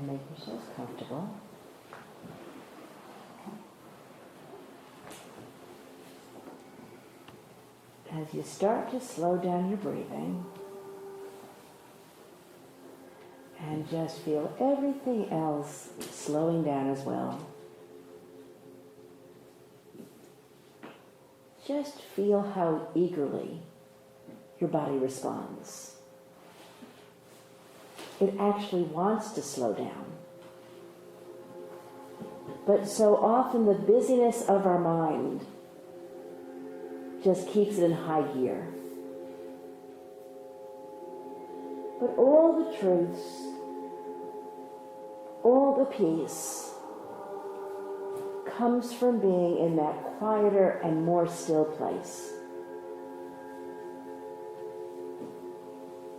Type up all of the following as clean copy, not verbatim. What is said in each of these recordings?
make yourself comfortable. As you start to slow down your breathing, and just feel everything else slowing down as well. Just feel how eagerly your body responds. It actually wants to slow down. But so often the busyness of our mind just keeps it in high gear. But all the truths, all the peace comes from being in that quieter and more still place.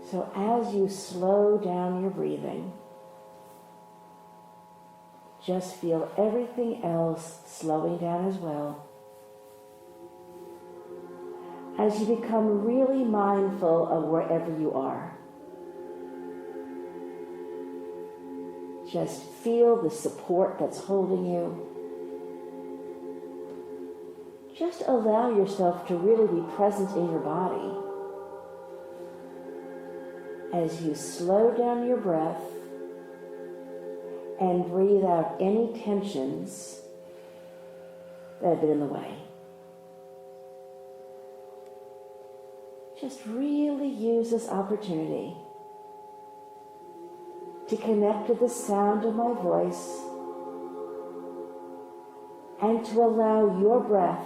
So as you slow down your breathing, just feel everything else slowing down as well. As you become really mindful of wherever you are, just feel the support that's holding you. Just allow yourself to really be present in your body. As you slow down your breath and breathe out any tensions that have been in the way. Just really use this opportunity to connect to the sound of my voice and to allow your breath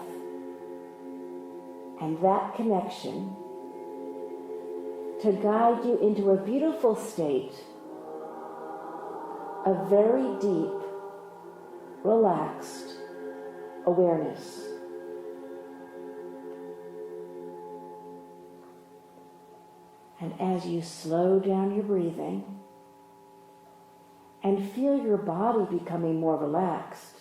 and that connection to guide you into a beautiful state of very deep, relaxed awareness. And as you slow down your breathing and feel your body becoming more relaxed,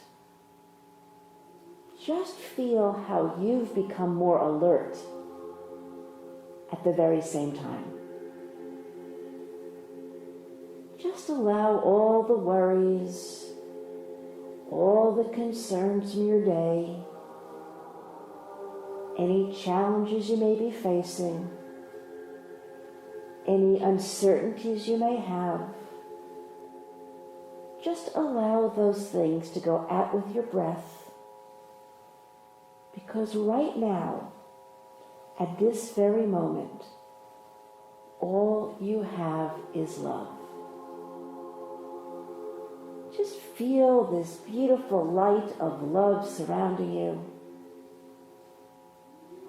just feel how you've become more alert at the very same time. Just allow all the worries, all the concerns from your day, any challenges you may be facing, any uncertainties you may have, just allow those things to go out with your breath. Because right now, at this very moment, all you have is love. Just feel this beautiful light of love surrounding you,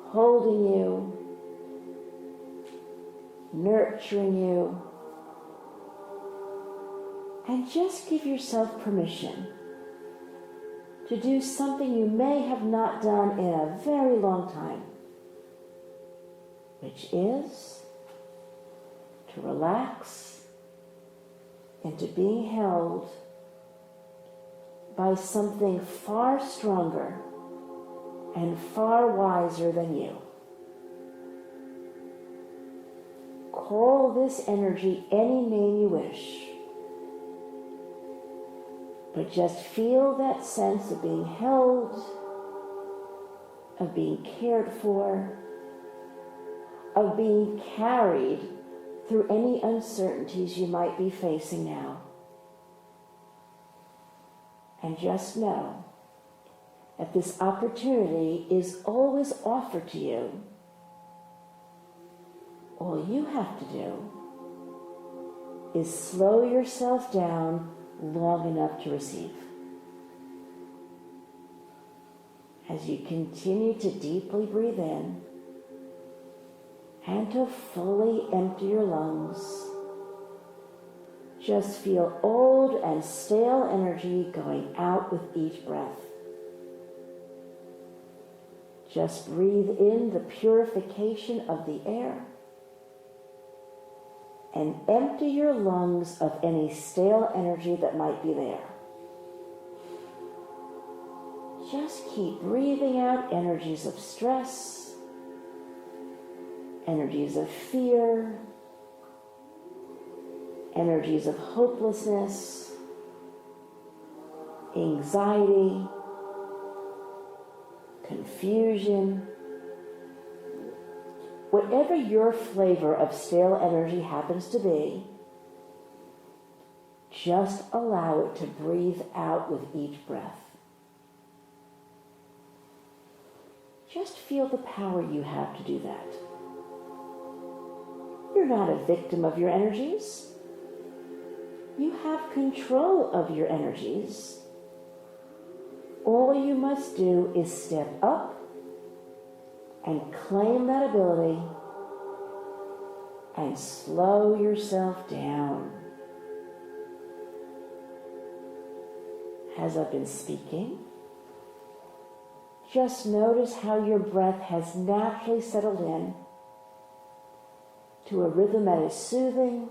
holding you, nurturing you, and just give yourself permission to do something you may have not done in a very long time, which is to relax into being held by something far stronger and far wiser than you. Call this energy any name you wish, but just feel that sense of being held, of being cared for, of being carried through any uncertainties you might be facing now. And just know that this opportunity is always offered to you. All you have to do is slow yourself down long enough to receive. As you continue to deeply breathe in and to fully empty your lungs, just feel old and stale energy going out with each breath. Just breathe in the purification of the air and empty your lungs of any stale energy that might be there. Just keep breathing out energies of stress, energies of fear, energies of hopelessness, anxiety, confusion, whatever your flavor of stale energy happens to be, just allow it to breathe out with each breath. Just feel the power you have to do that. You're not a victim of your energies. You have control of your energies. All you must do is step up and claim that ability and slow yourself down. As I've been speaking, just notice how your breath has naturally settled in to a rhythm that is soothing,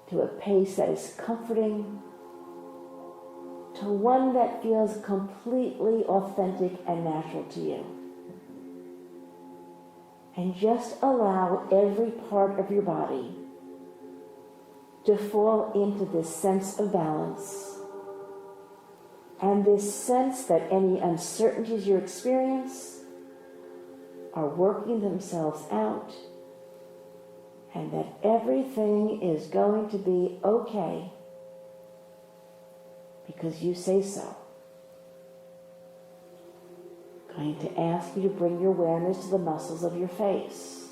to a pace that is comforting, to one that feels completely authentic and natural to you. And just allow every part of your body to fall into this sense of balance and this sense that any uncertainties you experience are working themselves out and that everything is going to be okay because you say so. I'm going to ask you to bring your awareness to the muscles of your face.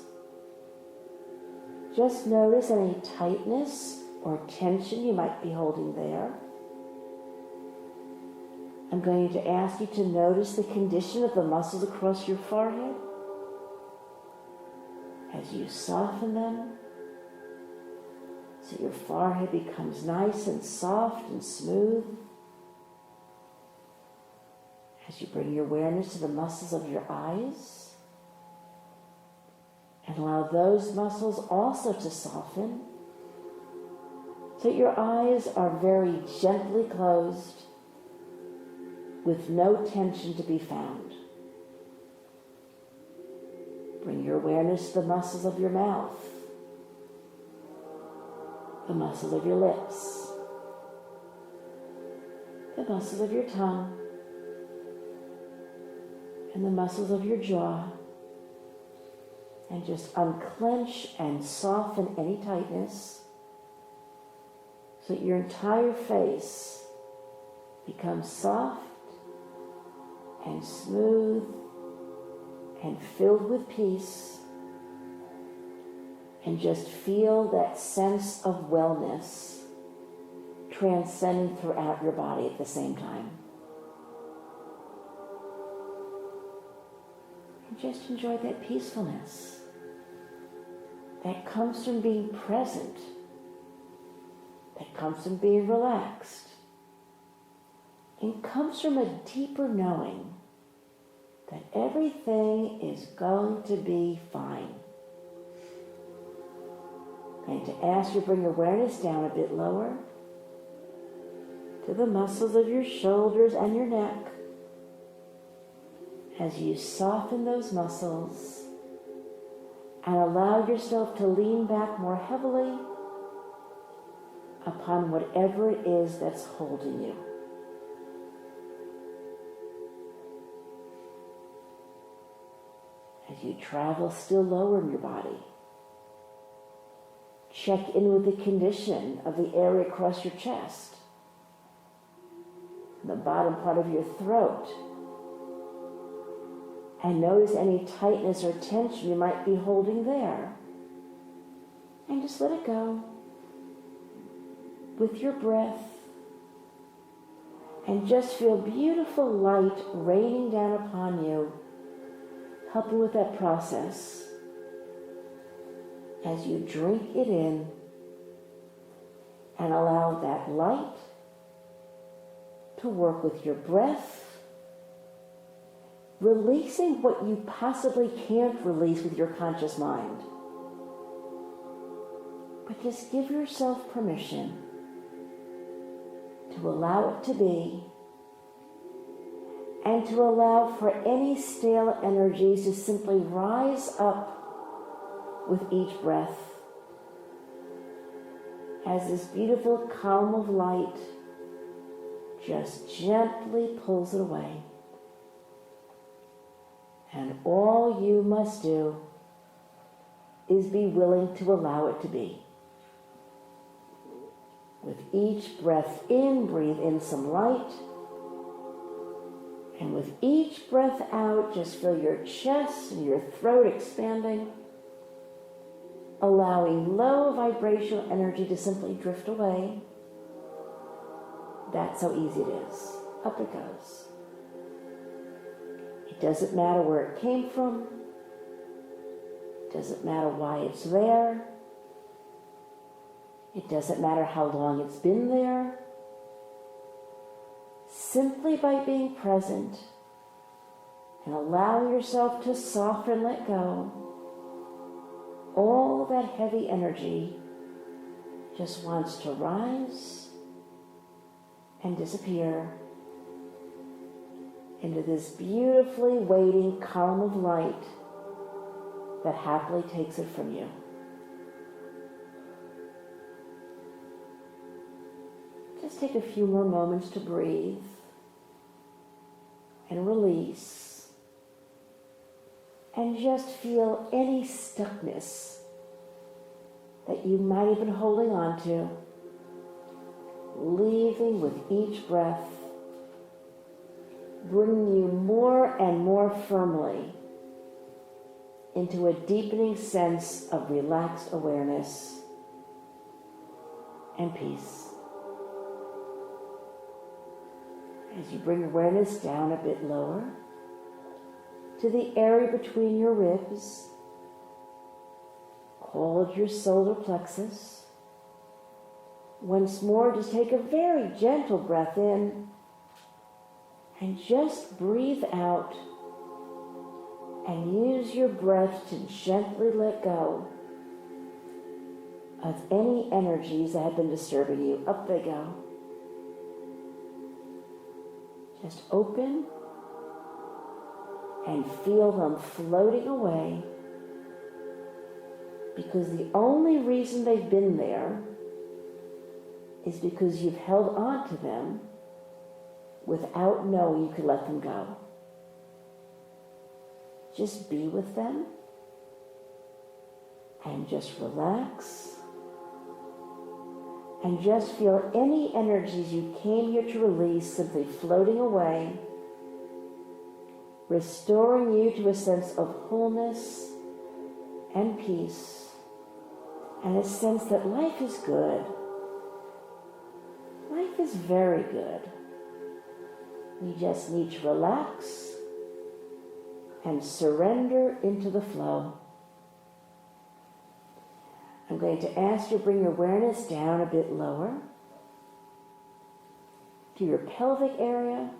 Just notice any tightness or tension you might be holding there. I'm going to ask you to notice the condition of the muscles across your forehead as you soften them so your forehead becomes nice and soft and smooth. As you bring your awareness to the muscles of your eyes and allow those muscles also to soften so that your eyes are very gently closed with no tension to be found. Bring your awareness to the muscles of your mouth, the muscles of your lips, the muscles of your tongue, and the muscles of your jaw, and just unclench and soften any tightness so that your entire face becomes soft and smooth and filled with peace, and just feel that sense of wellness transcending throughout your body at the same time. And just enjoy that peacefulness that comes from being present, that comes from being relaxed, and comes from a deeper knowing that everything is going to be fine. I'm going to ask you to bring awareness down a bit lower to the muscles of your shoulders and your neck. As you soften those muscles and allow yourself to lean back more heavily upon whatever it is that's holding you. As you travel still lower in your body, check in with the condition of the area across your chest, the bottom part of your throat, and notice any tightness or tension you might be holding there. And just let it go with your breath, and just feel beautiful light raining down upon you, helping with that process. As you drink it in and allow that light to work with your breath, releasing what you possibly can't release with your conscious mind. But just give yourself permission to allow it to be, and to allow for any stale energies to simply rise up with each breath as this beautiful column of light just gently pulls it away. And all you must do is be willing to allow it to be. With each breath in, breathe in some light. And with each breath out, just feel your chest and your throat expanding, allowing low vibrational energy to simply drift away. That's how easy it is. Up it goes. It doesn't matter where it came from. It doesn't matter why it's there. It doesn't matter how long it's been there. Simply by being present and allowing yourself to soften and let go, all that heavy energy just wants to rise and disappear into this beautifully waiting column of light that happily takes it from you. Just take a few more moments to breathe and release, and just feel any stuckness that you might have been holding on to, leaving with each breath, bringing you more and more firmly into a deepening sense of relaxed awareness and peace. As you bring awareness down a bit lower to the area between your ribs, called your solar plexus. Once more, just take a very gentle breath in and just breathe out, and use your breath to gently let go of any energies that have been disturbing you. Up they go. Just open and feel them floating away, because the only reason they've been there is because you've held on to them without knowing you could let them go. Just be with them and just relax and just feel any energies you came here to release simply floating away, restoring you to a sense of wholeness and peace, and a sense that life is good. Life is very good. We just need to relax and surrender into the flow. I'm going to ask you to bring your awareness down a bit lower to your pelvic area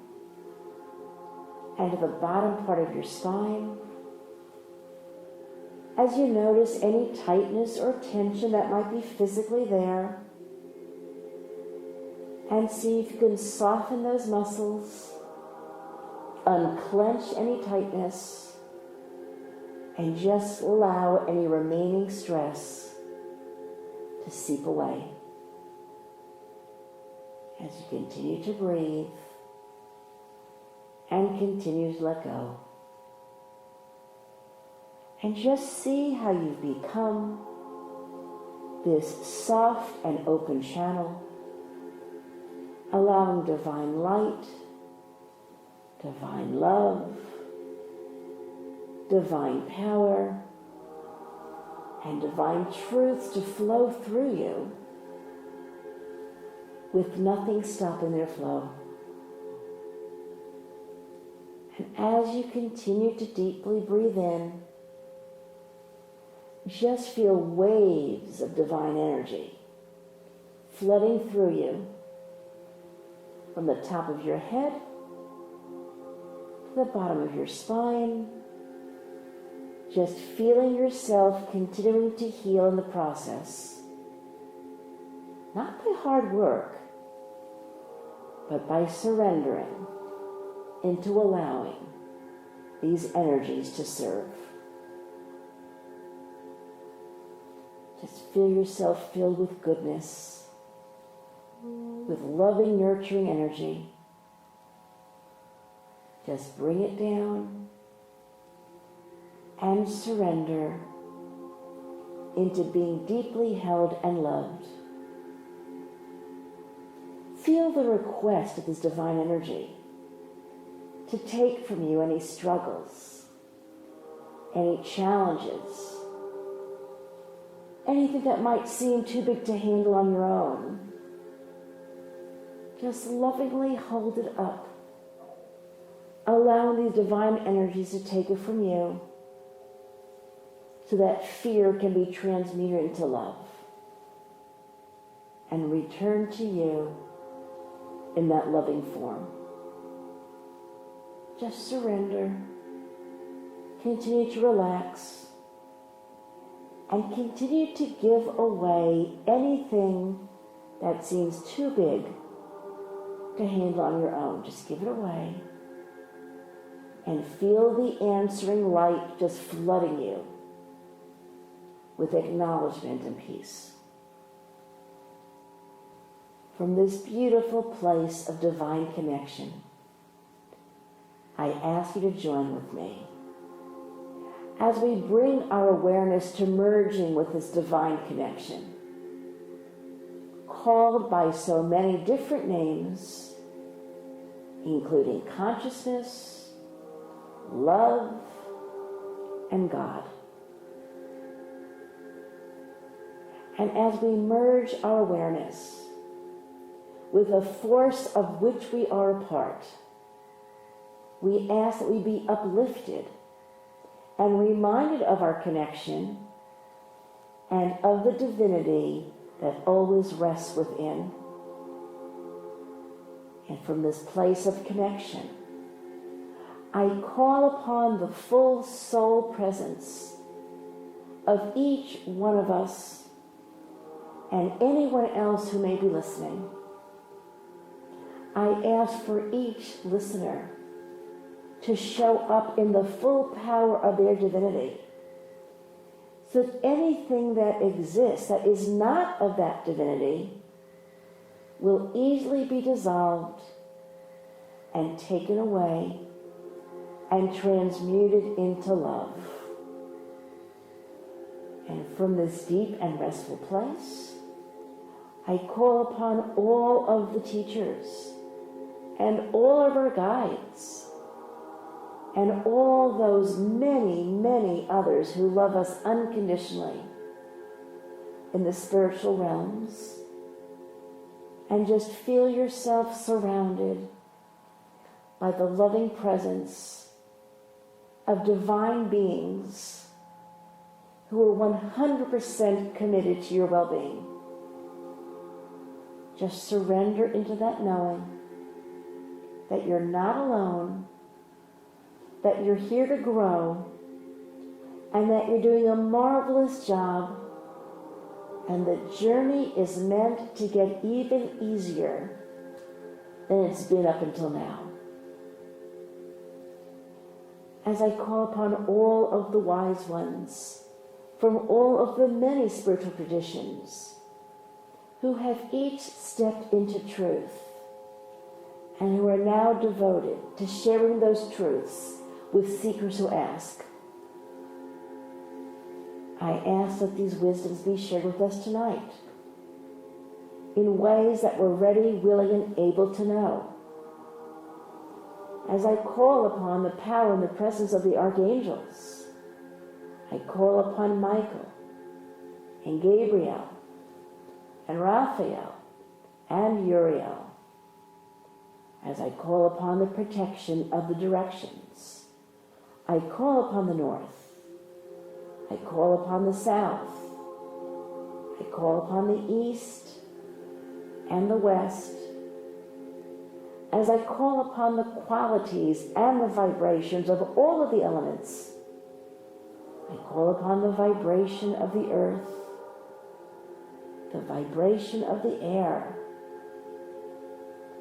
and to the bottom part of your spine. As you notice any tightness or tension that might be physically there, and see if you can soften those muscles, unclench any tightness, and just allow any remaining stress to seep away. As you continue to breathe and continue to let go. And just see how you've become this soft and open channel, allowing divine light, divine love, divine power, and divine truths to flow through you with nothing stopping their flow. And as you continue to deeply breathe in, just feel waves of divine energy flooding through you from the top of your head to the bottom of your spine, just feeling yourself continuing to heal in the process, not by hard work, but by surrendering into allowing these energies to serve. Just feel yourself filled with goodness, with loving, nurturing energy, Just bring it down and surrender into being deeply held and loved. Feel the request of this divine energy to take from you any struggles, any challenges, anything that might seem too big to handle on your own. Just lovingly hold it up, allowing these divine energies to take it from you so that fear can be transmuted into love and return to you in that loving form. Just surrender, continue to relax, and continue to give away anything that seems too big to handle on your own. Just give it away and feel the answering light just flooding you with acknowledgement and peace. From this beautiful place of divine connection, I ask you to join with me as we bring our awareness to merging with this divine connection, called by so many different names, including consciousness, love, and God. And as we merge our awareness with a force of which we are a part, we ask that we be uplifted and reminded of our connection and of the divinity that always rests within. And from this place of connection, I call upon the full soul presence of each one of us and anyone else who may be listening. I ask for each listener to show up in the full power of their divinity, so that anything that exists that is not of that divinity will easily be dissolved and taken away and transmuted into love. And from this deep and restful place, I call upon all of the teachers and all of our guides and all those many, many others who love us unconditionally in the spiritual realms, and just feel yourself surrounded by the loving presence of divine beings who are 100% committed to your well-being. Just surrender into that knowing that you're not alone, that you're here to grow, and that you're doing a marvelous job, and the journey is meant to get even easier than it's been up until now. As I call upon all of the wise ones from all of the many spiritual traditions who have each stepped into truth and who are now devoted to sharing those truths with seekers who ask, I ask that these wisdoms be shared with us tonight in ways that we're ready, willing, and able to know. As I call upon the power and the presence of the archangels, I call upon Michael and Gabriel and Raphael and Uriel. As I call upon the protection of the directions, I call upon the north, I call upon the south, I call upon the east and the west. As I call upon the qualities and the vibrations of all of the elements, I call upon the vibration of the earth, the vibration of the air,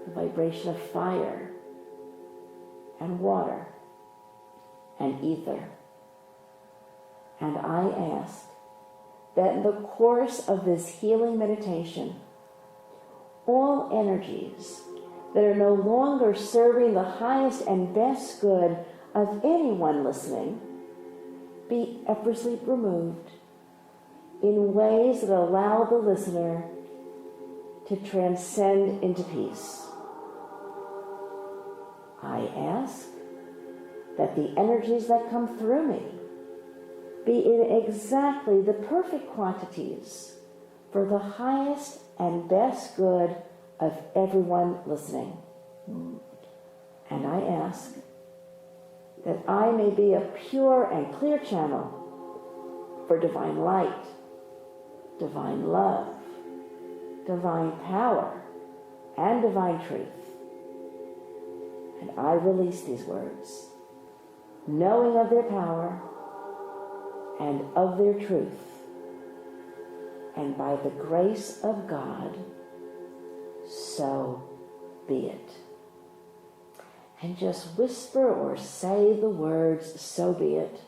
the vibration of fire and water and ether. And I ask that in the course of this healing meditation, all energies that are no longer serving the highest and best good of anyone listening be effortlessly removed in ways that allow the listener to transcend into peace. I ask that the energies that come through me be in exactly the perfect quantities for the highest and best good of everyone listening. And I ask that I may be a pure and clear channel for divine light, divine love, divine power, and divine truth. And I release these words, knowing of their power and of their truth. And by the grace of God, so be it. And just whisper or say the words, so be it,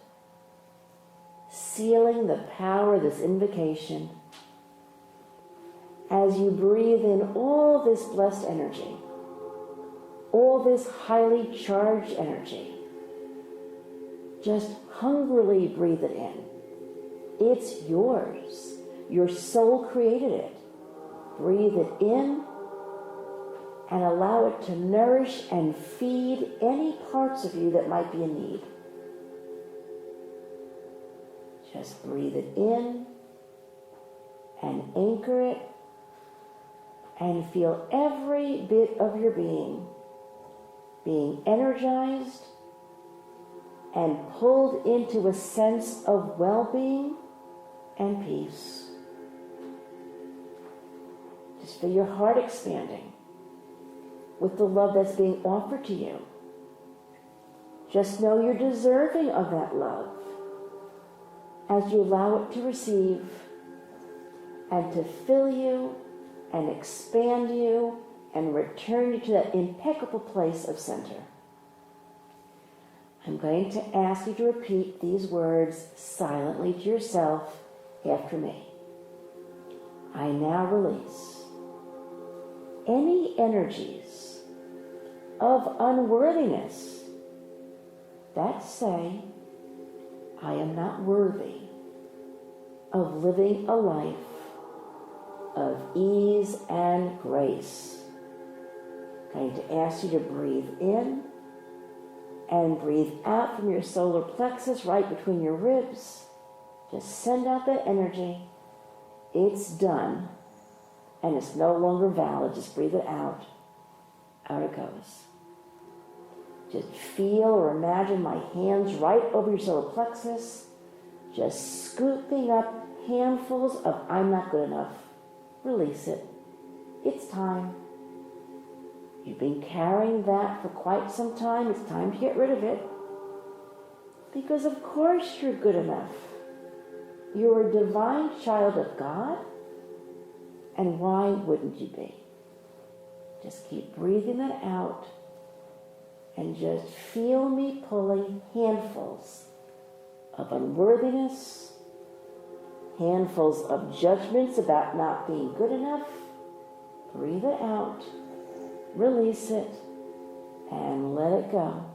sealing the power of this invocation as you breathe in all this blessed energy, all this highly charged energy. Just hungrily breathe it in. It's yours. Your soul created it. Breathe it in and allow it to nourish and feed any parts of you that might be in need. Just breathe it in and anchor it and feel every bit of your being energized and pulled into a sense of well-being and peace. Just feel your heart expanding with the love that's being offered to you. Just know you're deserving of that love as you allow it to receive and to fill you and expand you and return you to that impeccable place of center. I'm going to ask you to repeat these words silently to yourself after me. I now release any energies of unworthiness that say I am not worthy of living a life of ease and grace. I'm going to ask you to breathe in and breathe out from your solar plexus right between your ribs. Just send out that energy. It's done. And it's no longer valid. Just breathe it out. Out it goes. Just feel or imagine my hands right over your solar plexus, just scooping up handfuls of I'm not good enough. Release it. It's time. You've been carrying that for quite some time. It's time to get rid of it. Because of course you're good enough. You're a divine child of God. And why wouldn't you be? Just keep breathing that out. And just feel me pulling handfuls of unworthiness, handfuls of judgments about not being good enough. Breathe it out. Release it. And let it go.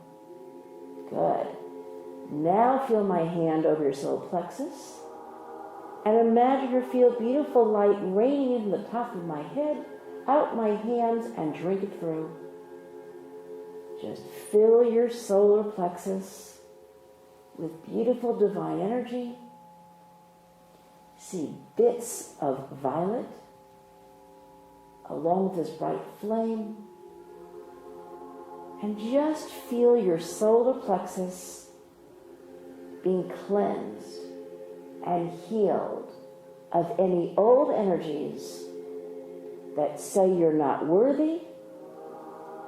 Good. Now feel my hand over your solar plexus. And imagine or feel beautiful light raining into the top of my head, out my hands, and drink it through. Just fill your solar plexus with beautiful divine energy. See bits of violet along with this bright flame. And just feel your solar plexus being cleansed and healed of any old energies that say you're not worthy,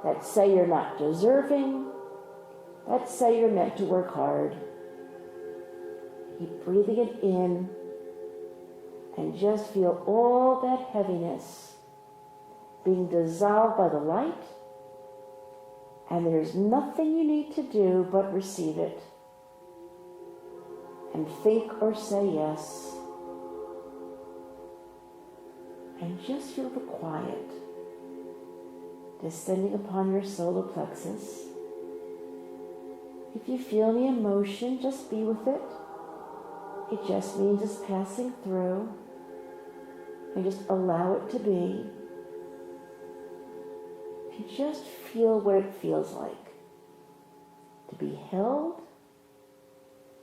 that say you're not deserving, that say you're meant to work hard. Keep breathing it in and just feel all that heaviness being dissolved by the light, and there's nothing you need to do but receive it. And think or say yes. And just feel the quiet descending upon your solar plexus. If you feel any emotion, just be with it. It just means it's passing through, and just allow it to be. And just feel what it feels like to be held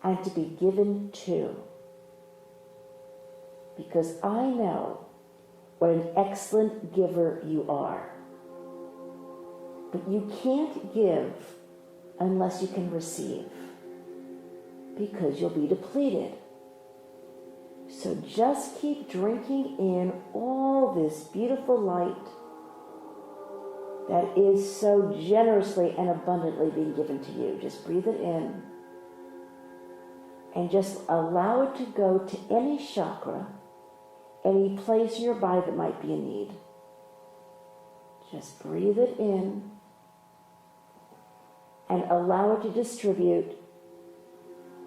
and to be given to. Because I know what an excellent giver you are. But you can't give unless you can receive, because you'll be depleted. So just keep drinking in all this beautiful light that is so generously and abundantly being given to you. Just breathe it in and just allow it to go to any chakra, any place in your body that might be in need. Just breathe it in and allow it to distribute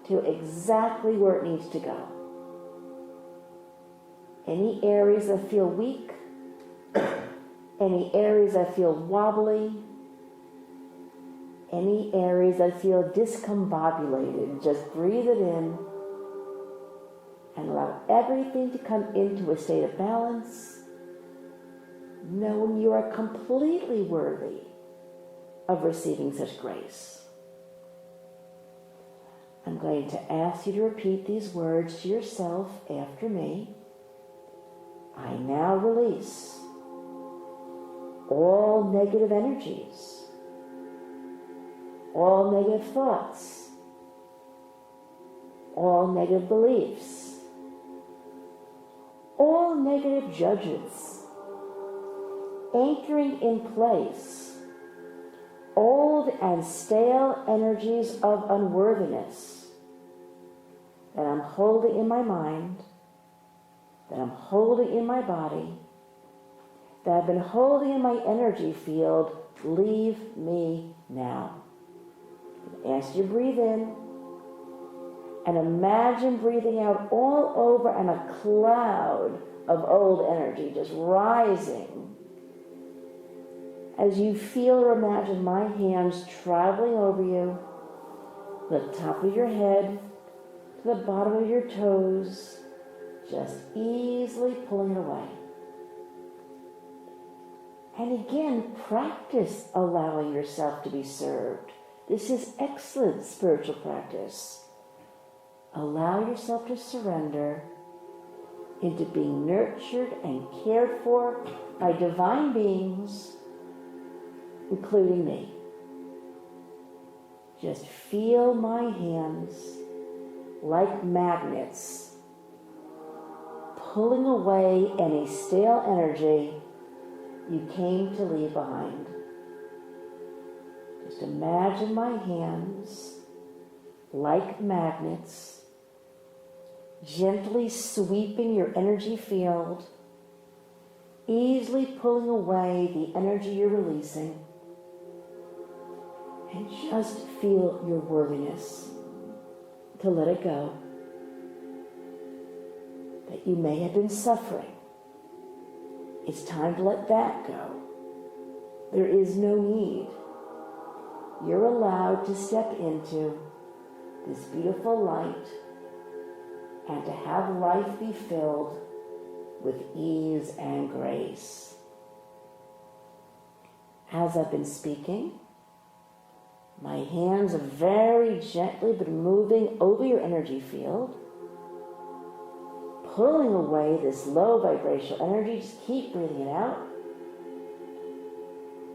to exactly where it needs to go. Any areas that feel weak, any areas that feel wobbly, any areas that feel discombobulated, just breathe it in and allow everything to come into a state of balance, knowing you are completely worthy of receiving such grace. I'm going to ask you to repeat these words to yourself after me. I now release all negative energies, all negative thoughts, all negative beliefs, all negative judgments, anchoring in place old and stale energies of unworthiness that I'm holding in my mind, that I'm holding in my body, that I've been holding in my energy field. Leave me now. Ask you to breathe in and imagine breathing out all over, and a cloud of old energy just rising as you feel or imagine my hands traveling over you, the top of your head to the bottom of your toes, just easily pulling it away. And again, practice allowing yourself to be served. This is excellent spiritual practice. Allow yourself to surrender into being nurtured and cared for by divine beings, including me. Just feel my hands like magnets pulling away any stale energy you came to leave behind. Just imagine my hands like magnets gently sweeping your energy field, easily pulling away the energy you're releasing, and just feel your worthiness to let it go. That you may have been suffering. It's time to let that go. There is no need. You're allowed to step into this beautiful light and to have life be filled with ease and grace. As I've been speaking, my hands have very gently been moving over your energy field, pulling away this low vibrational energy. Just keep breathing it out.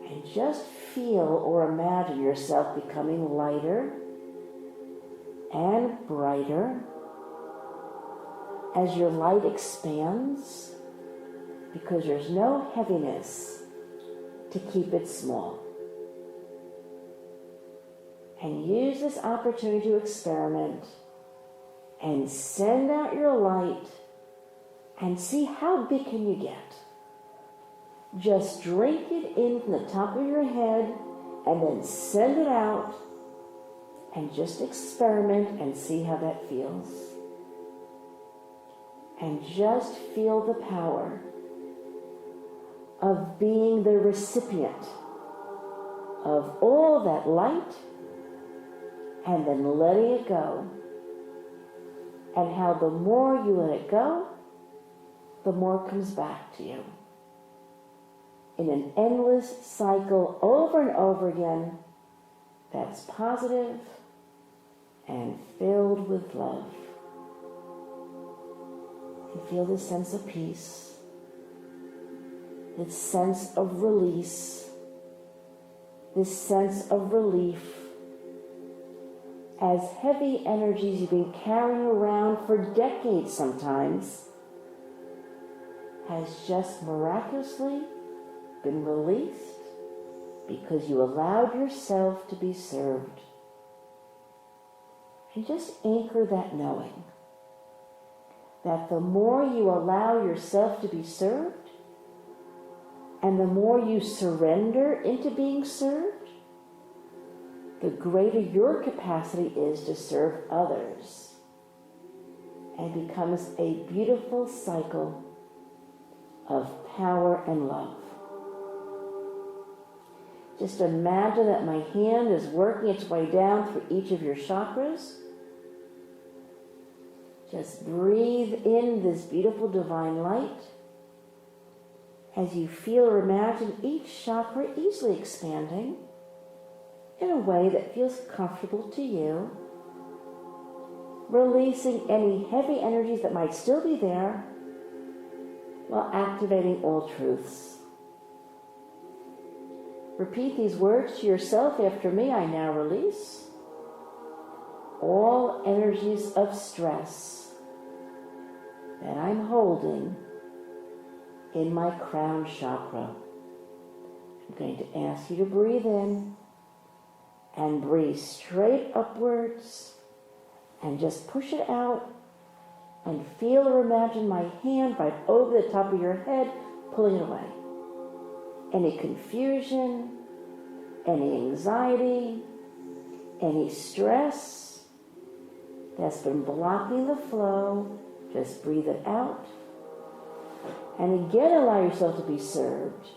And just feel or imagine yourself becoming lighter and brighter as your light expands, because there's no heaviness to keep it small. And use this opportunity to experiment and send out your light and see how big can you get. Just drink it in from the top of your head and then send it out and just experiment and see how that feels. And just feel the power of being the recipient of all that light and then letting it go. And how the more you let it go, the more comes back to you. In an endless cycle over and over again that's positive and filled with love. You feel this sense of peace, this sense of release, this sense of relief as heavy energies you've been carrying around for decades sometimes has just miraculously been released because you allowed yourself to be served. And just anchor that knowing that the more you allow yourself to be served and the more you surrender into being served, the greater your capacity is to serve others, and becomes a beautiful cycle of power and love. Just imagine that my hand is working its way down through each of your chakras. Just breathe in this beautiful divine light as you feel or imagine each chakra easily expanding in a way that feels comfortable to you, releasing any heavy energies that might still be there while activating all truths. Repeat these words to yourself after me. I now release all energies of stress that I'm holding in my crown chakra. I'm going to ask you to breathe in and breathe straight upwards and just push it out and feel or imagine my hand right over the top of your head, pulling it away. Any confusion, any anxiety, any stress that's been blocking the flow, just breathe it out. And again, allow yourself to be served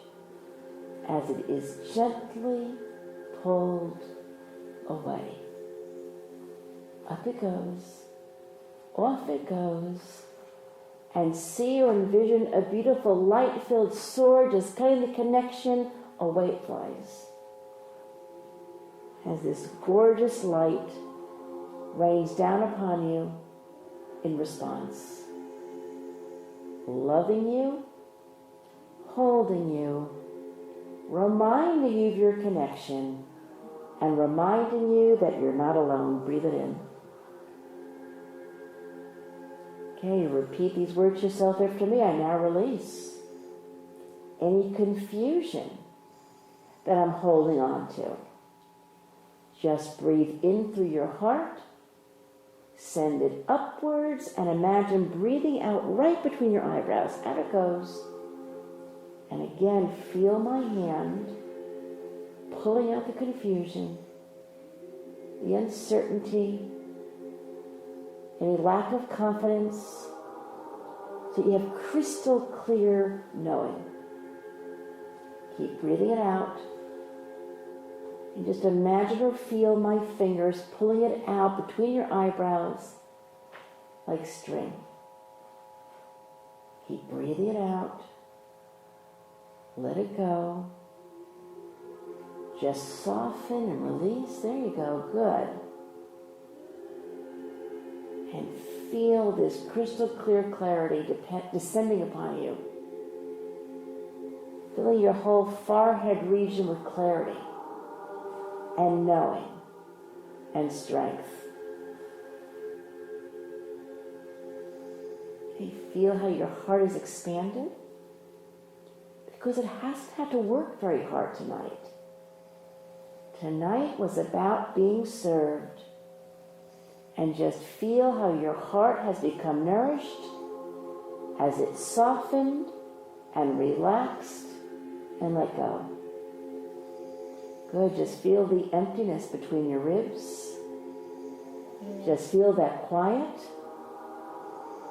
as it is gently pulled away. Up it goes, off it goes, and see or envision a beautiful light-filled sword just cutting the connection, away it flies. As this gorgeous light rains down upon you in response. Loving you, holding you, reminding you of your connection, and reminding you that you're not alone. Breathe it in. Okay, repeat these words to yourself after me. I now release any confusion that I'm holding on to. Just breathe in through your heart, send it upwards, and imagine breathing out right between your eyebrows. Out it goes. And again, feel my hand pulling out the confusion, the uncertainty, any lack of confidence, so you have crystal clear knowing. Keep breathing it out. And just imagine or feel my fingers pulling it out between your eyebrows like string. Keep breathing it out. Let it go. Just soften and release. There you go. Good. And feel this crystal clear clarity descending upon you. Filling your whole forehead region with clarity and knowing and strength. You feel how your heart is expanded? Because it hasn't had to work very hard tonight. Tonight was about being served. And just feel how your heart has become nourished as it softened and relaxed and let go. Good. Just feel the emptiness between your ribs. Just feel that quiet,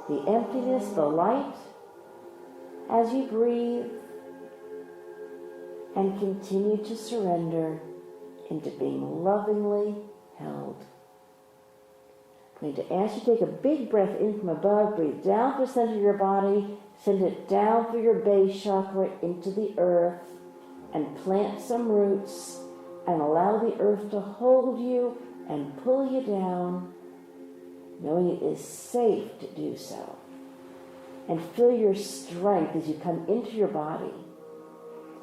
the emptiness, the light, as you breathe and continue to surrender into being lovingly held. I'm going to ask you to take a big breath in from above, breathe down through the center of your body, send it down through your base chakra into the earth, and plant some roots, and allow the earth to hold you and pull you down, knowing it is safe to do so. And feel your strength as you come into your body.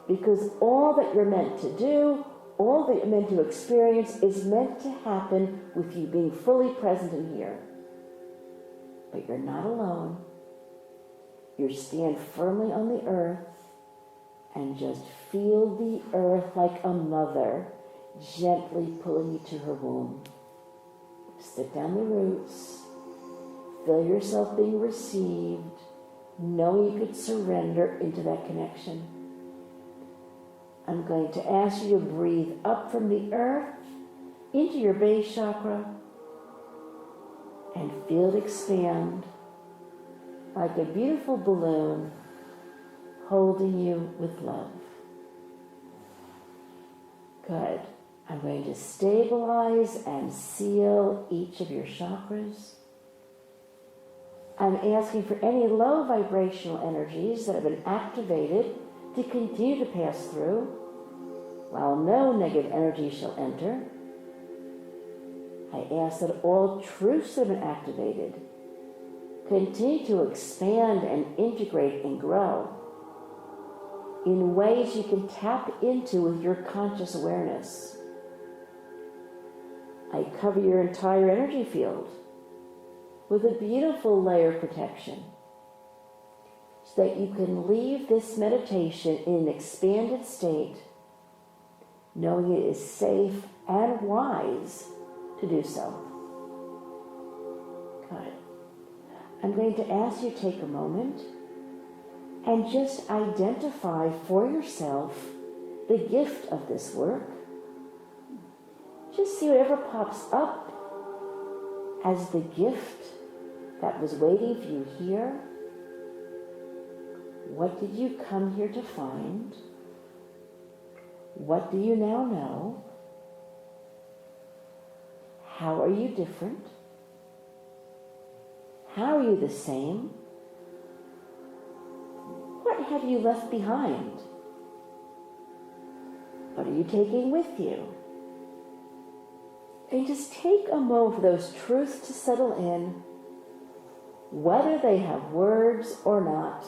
Because all that you're meant to do, all that you're meant to experience is meant to happen with you being fully present in here. But you're not alone. You stand firmly on the earth and just feel the earth like a mother gently pulling you to her womb. Stick down the roots. Feel yourself being received, knowing you could surrender into that connection. I'm going to ask you to breathe up from the earth into your base chakra and feel it expand like a beautiful balloon holding you with love. Good. I'm going to stabilize and seal each of your chakras. I'm asking for any low vibrational energies that have been activated to continue to pass through, while no negative energy shall enter. I ask that all truths that have been activated continue to expand and integrate and grow in ways you can tap into with your conscious awareness. I cover your entire energy field with a beautiful layer of protection, so that you can leave this meditation in an expanded state, knowing it is safe and wise to do so. Good. I'm going to ask you to take a moment and just identify for yourself the gift of this work. Just see whatever pops up as the gift that was waiting for you here. What did you come here to find? What do you now know? How are you different? How are you the same? What have you left behind? What are you taking with you? And just take a moment for those truths to settle in, whether they have words or not.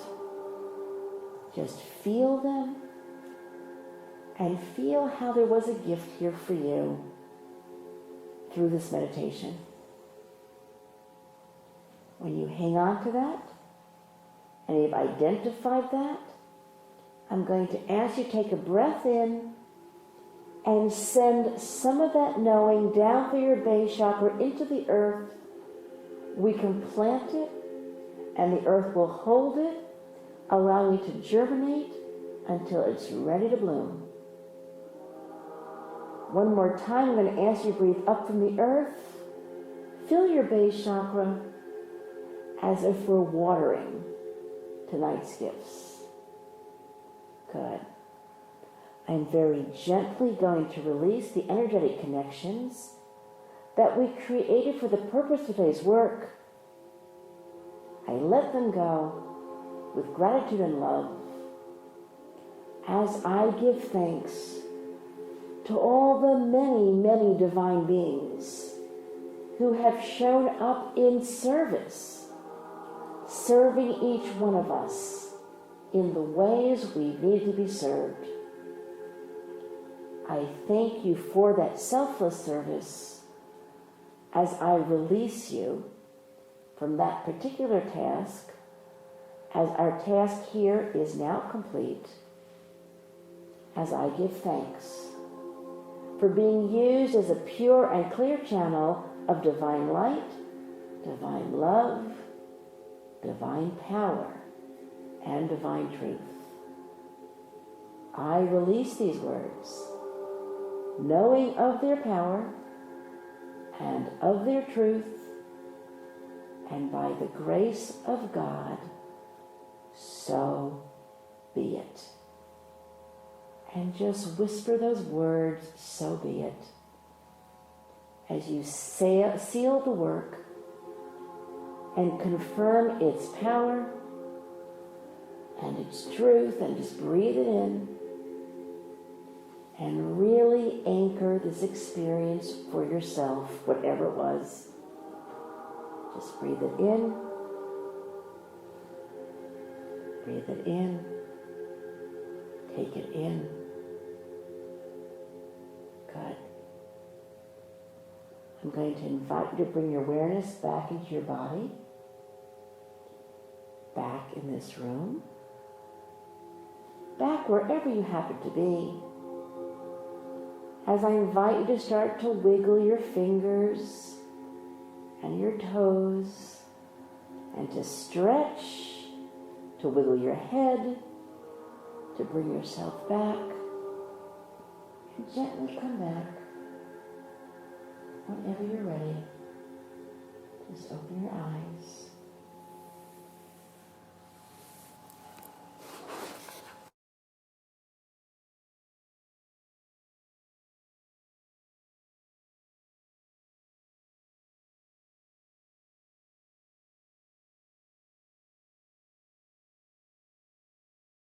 Just feel them and feel how there was a gift here for you through this meditation. When you hang on to that and you've identified that, I'm going to ask you to take a breath in and send some of that knowing down through your base chakra into the earth. We can plant it and the earth will hold it, allowing it to germinate until it's ready to bloom. One more time, I'm going to ask you to breathe up from the earth. Fill your base chakra as if we're watering tonight's gifts. Good. I'm very gently going to release the energetic connections that we created for the purpose of today's work. I let them go with gratitude and love as I give thanks to all the many, many divine beings who have shown up in service, serving each one of us in the ways we need to be served. I thank you for that selfless service as I release you from that particular task, as our task here is now complete, as I give thanks for being used as a pure and clear channel of divine light, divine love, divine power, and divine truth. I release these words, knowing of their power and of their truth, and by the grace of God, so be it. And just whisper those words, so be it. As you seal the work and confirm its power and its truth, and just breathe it in and really anchor this experience for yourself, whatever it was. Just breathe it in. Breathe it in. Take it in. Good. I'm going to invite you to bring your awareness back into your body, back in this room, back wherever you happen to be. As I invite you to start to wiggle your fingers and your toes, and to stretch, to wiggle your head, to bring yourself back, and gently come back. Whenever you're ready, just open your eyes.